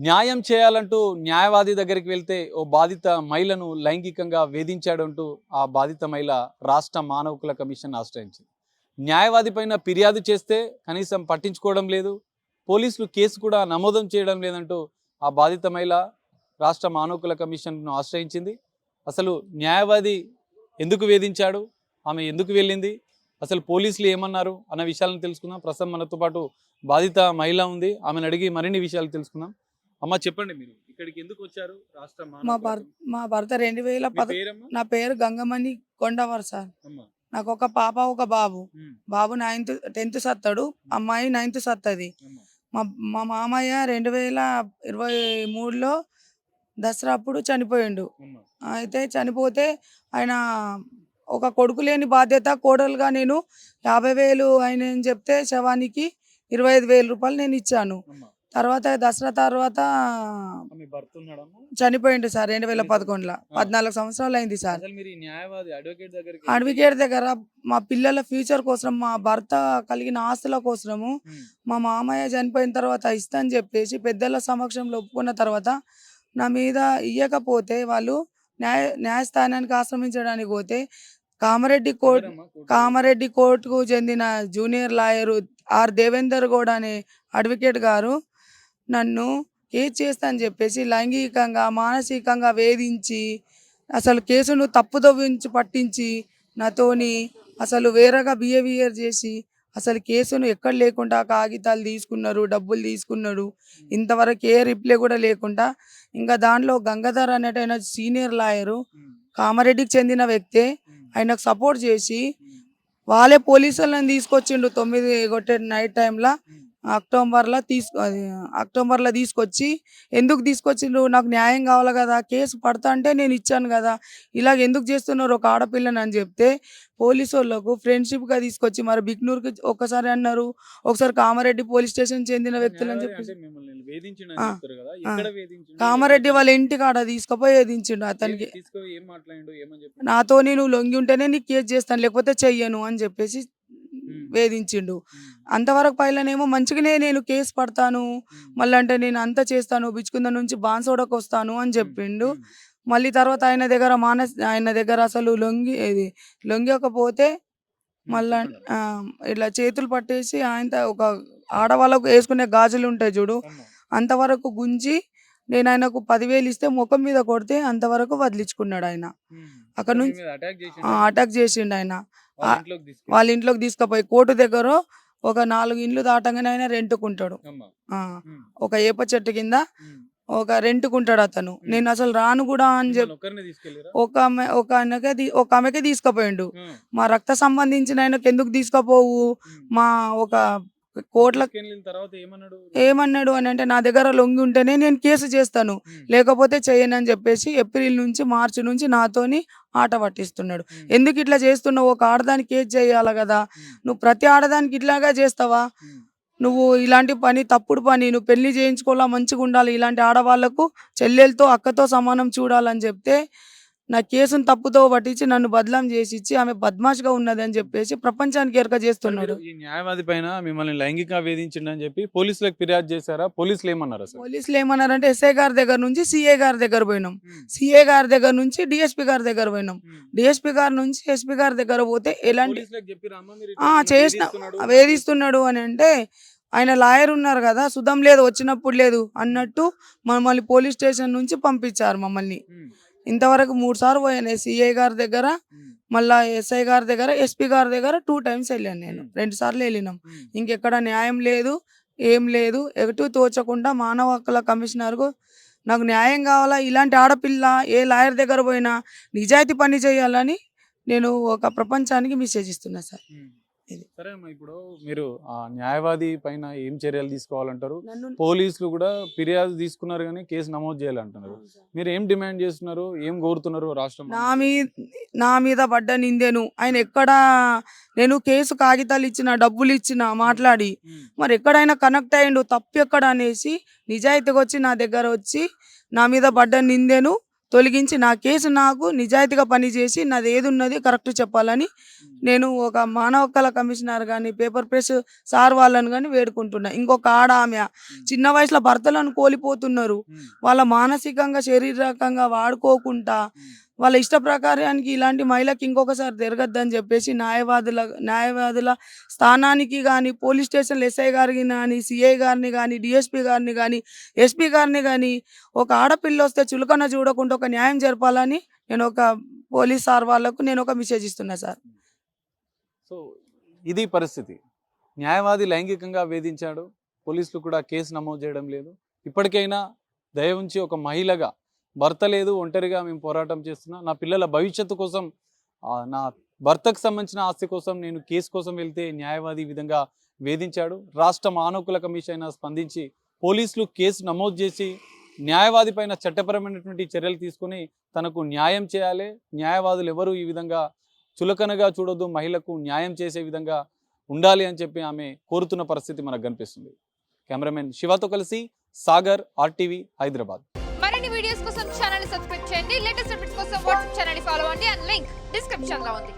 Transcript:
న్యాయం చేయాలంటూ న్యాయవాది దగ్గరికి వెళ్తే ఓ బాధిత మహిళను లైంగికంగా వేధించాడంటూ ఆ బాధిత మహిళ రాష్ట్ర మానవ హక్కుల కమిషన్ ఆశ్రయించింది. న్యాయవాది పైన ఫిర్యాదు చేస్తే కనీసం పట్టించుకోవడం లేదు, పోలీసులు కేసు కూడా నమోదం చేయడం లేదంటూ ఆ బాధిత మహిళ రాష్ట్ర మానవ హక్కుల కమిషన్ను ఆశ్రయించింది. అసలు న్యాయవాది ఎందుకు వేధించాడు, ఆమె ఎందుకు వెళ్ళింది, అసలు పోలీసులు ఏమన్నారు అన్న విషయాలను తెలుసుకుందాం. ప్రస్తుతం మనతో పాటు బాధిత మహిళ ఉంది, ఆమెను అడిగి మరిన్ని విషయాలు తెలుసుకుందాం. అమ్మ చెప్పండి, మీరు ఇక్కడికి ఎందుకు వచ్చారు? రాష్ట్ర మా మానవ భర్త మా భర్త 2010 పేరమ్మా? నా పేరు గంగమణి కొండవర్ సార్. అమ్మ. నాకు ఒక పాప ఒక బాబు. ఉమ్, బాబు 10th సత్తాడు, అమ్మాయి 9th సత్తది. అమ్మ. మా మా మామయ్య 2023లో దసరా అప్పుడు చనిపోయిండు. అమ్మ. అయితే చనిపోతే ఆయన ఒక కొడుకు లేని బాధ్యత కోడలుగా నేను 50,000 ఆయన చెప్తే శవానికి 25,000 రూపాయలు నేను ఇచ్చాను. అమ్మ. తర్వాత దసరా తర్వాత మీ భర్త ఉన్నాడమ్మా? చనిపోయిండు సార్ 2011లో. 14 సంవత్సరాలు అయింది సార్. అసలు మీరు ఈ న్యాయవాది అడ్వకేట్ దగ్గరికి అడ్వకేట్ దగ్గర మా పిల్లల ఫ్యూచర్ కోసం, మా భర్త కలిగిన ఆస్తుల కోసము మా మామయ్య చనిపోయిన తర్వాత ఇస్తా అని చెప్పేసి పెద్దల సమక్షంలో ఒప్పుకున్న తర్వాత నా మీద ఇయ్యకపోతే వాళ్ళు న్యాయస్థానానికి ఆశ్రమించడానికి పోతే కామారెడ్డి కోర్టుకు చెందిన junior lawyer R Devender Goud అనే అడ్వకేట్ గారు నన్ను కేసు చేస్తా అని చెప్పేసి లైంగికంగా మానసికంగా వేధించి అసలు కేసును తప్పుదోవించి పట్టించి నాతోని అసలు వేరేగా బిహేవియర్ చేసి అసలు కేసును ఎక్కడ లేకుండా కాగితాలు తీసుకున్నారు, డబ్బులు తీసుకున్నాడు. ఇంతవరకు ఏ రిప్లై కూడా లేకుండా ఇంకా దాంట్లో గంగాధర్ అనేటైన సీనియర్ లాయరు కామారెడ్డికి చెందిన వ్యక్తే ఆయనకు సపోర్ట్ చేసి వాళ్ళే పోలీసులను తీసుకొచ్చిండు 9 కొట్టే నైట్ టైంలో అక్టోబర్లో తీసుకొచ్చి ఎందుకు తీసుకొచ్చిండ్రు, నాకు న్యాయం కావాలి కదా, కేసు పడతా అంటే నేను ఇచ్చాను కదా, ఇలాగ ఎందుకు చేస్తున్నారు ఒక ఆడపిల్లని అని చెప్తే పోలీసు వాళ్ళకు ఫ్రెండ్షిప్గా తీసుకొచ్చి మరి బిక్నూరుకి ఒకసారి అన్నారు, ఒకసారి కామారెడ్డి పోలీస్ స్టేషన్ చెందిన వ్యక్తులు అని చెప్పి కామారెడ్డి వాళ్ళ ఇంటికాడ తీసుకుపోయి వేధించిండు. అతనికి నాతో నువ్వు లొంగి ఉంటేనే నీకు కేసు చేస్తాను లేకపోతే చెయ్యను అని చెప్పేసి వేధించిండు. అంతవరకు పైలనేమో మంచిగానే నేను కేసు పడతాను, మళ్ళీ అంటే నేను అంతా చేస్తాను, బిచ్చుకుంద నుంచి బాన్సోడకు వస్తాను అని చెప్పిండు. మళ్ళీ తర్వాత ఆయన దగ్గర అసలు లొంగకపోతే మళ్ళా ఇట్లా చేతులు పట్టేసి ఆయన ఒక ఆడవాళ్ళకు వేసుకునే గాజులు ఉంటాయి చూడు, అంతవరకు గుంజి నేను ఆయనకు 10,000 ఇస్తే ముఖం మీద కొడితే అంతవరకు వదిలించుకున్నాడు. ఆయన అక్కడ నుంచి అటాక్ చేసిండు. ఆయన వాళ్ళ ఇంట్లోకి తీసుకుపోయి కోర్టు దగ్గర ఒక 4 ఇండ్లు దాటంగానే ఆయన రెంట్కుంటాడు. ఒక ఏప చెట్టు కింద ఒక రెంట్కుంటాడు అతను. నేను అసలు రాను కూడా అని చెప్పి ఒక ఆమెకే తీసుకుపోయిండు. మా రక్త సంబంధించిన ఆయనకు ఎందుకు తీసుకుపోవు, మా ఒక కోట్ల ఏమన్నాడు అని అంటే నా దగ్గర లొంగి ఉంటేనే నేను కేసు చేస్తాను లేకపోతే చేయను అని చెప్పేసి ఏప్రిల్ నుంచి మార్చి నుంచి నాతోని ఆట పట్టిస్తున్నాడు. ఎందుకు ఇట్లా చేస్తున్నావు, ఒక ఆడదానికి కేసు చేయాలి కదా, నువ్వు ప్రతి ఆడదానికి ఇట్లాగా చేస్తావా, నువ్వు ఇలాంటి పని తప్పుడు పని, నువ్వు పెళ్లి చేయించుకోవాలా, మంచిగా ఉండాలి, ఇలాంటి ఆడవాళ్లకు చెల్లెలతో అక్కతో సమానం చూడాలని చెప్తే నా కేసును తప్పుతో పట్టించి నన్ను బదలాం చేసి ఇచ్చి ఆమె బద్మాష్గా ఉన్నది అని చెప్పేసి ప్రపంచానికి ఎరక చేస్తున్నాడు. ఈ న్యాయవాది పైన మిమ్మల్ని లైంగికంగా వేధించిండని చెప్పి పోలీసులకు ఫిర్యాదు చేశారా? పోలీసులు ఏమన్నారు? పోలీసులు ఏమన్నారంటే ఎస్ఐ గారి దగ్గర నుంచి సిఏ గారి దగ్గర పోయినాం, సిఏ గారి దగ్గర నుంచి డిఎస్పీ గారి దగ్గర పోయినాం, డిఎస్పీ గారి నుంచి ఎస్పీ గారి దగ్గర పోతే ఎలాంటి చేసిన వేధిస్తున్నాడు అని అంటే ఆయన లాయర్ ఉన్నారు కదా, సుధం లేదు వచ్చినప్పుడు లేదు అన్నట్టు మమ్మల్ని పోలీస్ స్టేషన్ నుంచి పంపించారు. మమ్మల్ని ఇంతవరకు 3 సార్లు పోయాను, సిఐ గారి దగ్గర, మళ్ళా ఎస్ఐ గారి దగ్గర, ఎస్పీ గారి దగ్గర 2 times వెళ్ళాను. నేను 2 సార్లు వెళ్ళినాం. ఇంకెక్కడ న్యాయం లేదు, ఏం లేదు. ఎటు తోచకుండా మానవ హక్కుల కమిషనర్కు నాకు న్యాయం కావాలా, ఇలాంటి ఆడపిల్ల ఏ లాయర్ దగ్గర పోయినా నిజాయితీ పని చేయాలని నేను ఒక ప్రపంచానికి మెసేజ్ ఇస్తున్నా సార్. సరే అమ్మా, ఇప్పుడు మీరు ఆ న్యాయవాది పైన ఏం చర్యలు తీసుకోవాలంటారు? పోలీసులు కూడా ఫిర్యాదు తీసుకున్నారు కానీ కేసు నమోదు చేయాలంటున్నారు. మీరు ఏం డిమాండ్ చేస్తున్నారు, ఏం కోరుతున్నారు? రాష్ట్రం నా మీద పడ్డ నిందేను ఆయన ఎక్కడ, నేను కేసు కాగితాలు ఇచ్చిన, డబ్బులు ఇచ్చిన, మాట్లాడి మరి ఎక్కడైనా కనెక్ట్ అయ్యిండు, తప్పు ఎక్కడ అనేసి నిజాయితీగా వచ్చి నా దగ్గర వచ్చి నా మీద పడ్డ నిందేను తొలగించి నా కేసు నాకు నిజాయితీగా పనిచేసి నాది ఏది ఉన్నది కరెక్ట్ చెప్పాలని నేను ఒక మానవ హక్కుల కమిషనర్ కానీ పేపర్ ప్రెస్ సార్ వాళ్ళని కానీ వేడుకుంటున్నా. ఇంకొక ఆమె చిన్న వయసులో భర్తలను కోల్పోతున్నారు. వాళ్ళ మానసికంగా శారీరకంగా వాడుకోకుండా వాళ్ళ ఇష్ట ప్రకారానికి ఇలాంటి మహిళకి ఇంకొకసారి జరగద్దని చెప్పేసి న్యాయవాదుల స్థానానికి కానీ పోలీస్ స్టేషన్లో ఎస్ఐ గారిని కానీ సిఐ గారిని కానీ డిఎస్పీ గారిని కానీ ఎస్పీ గారిని కానీ ఒక ఆడపిల్ల వస్తే చులకన చూడకుండా ఒక న్యాయం జరపాలని నేను ఒక పోలీస్ సార్ వాళ్ళకు నేను ఒక మెసేజ్ ఇస్తున్నా సార్. సో ఇది పరిస్థితి. న్యాయవాది లైంగికంగా వేధించాడు, పోలీసులు కూడా కేసు నమోదు చేయడం లేదు. ఇప్పటికైనా దయ ఉంచి ఒక మహిళగా భర్త లేదు, ఒంటరిగా మేము పోరాటం చేస్తున్నా, నా పిల్లల భవిష్యత్తు కోసం నా భర్తకు సంబంధించిన ఆస్తి కోసం నేను కేసు కోసం వెళ్తే న్యాయవాది ఈ విధంగా వేధించాడు. రాష్ట్ర మానవ హక్కుల కమిషన్ స్పందించి పోలీసులు కేసు నమోదు చేసి న్యాయవాది పైన చట్టపరమైనటువంటి చర్యలు తీసుకొని తనకు న్యాయం చేయాలి. న్యాయవాదులు ఎవరు ఈ విధంగా చులకనగా చూడొద్దు, మహిళకు న్యాయం చేసే విధంగా ఉండాలి అని చెప్పి ఆమె కోరుతున్న పరిస్థితి మనకు కనిపిస్తుంది. కెమెరామెన్ శివతో కలిసి సాగర్, RTV, హైదరాబాద్. మరిన్ని వీడియోస్ కోసం ఛానల్ సబ్స్క్రైబ్ చేయండి. లేటెస్ట్ అప్డేట్స్ కోసం వాట్సాప్ ఛానల్ ఫాలో అవ్వండి. అండ్ లింక్ డిస్క్రిప్షన్ లో ఉంది.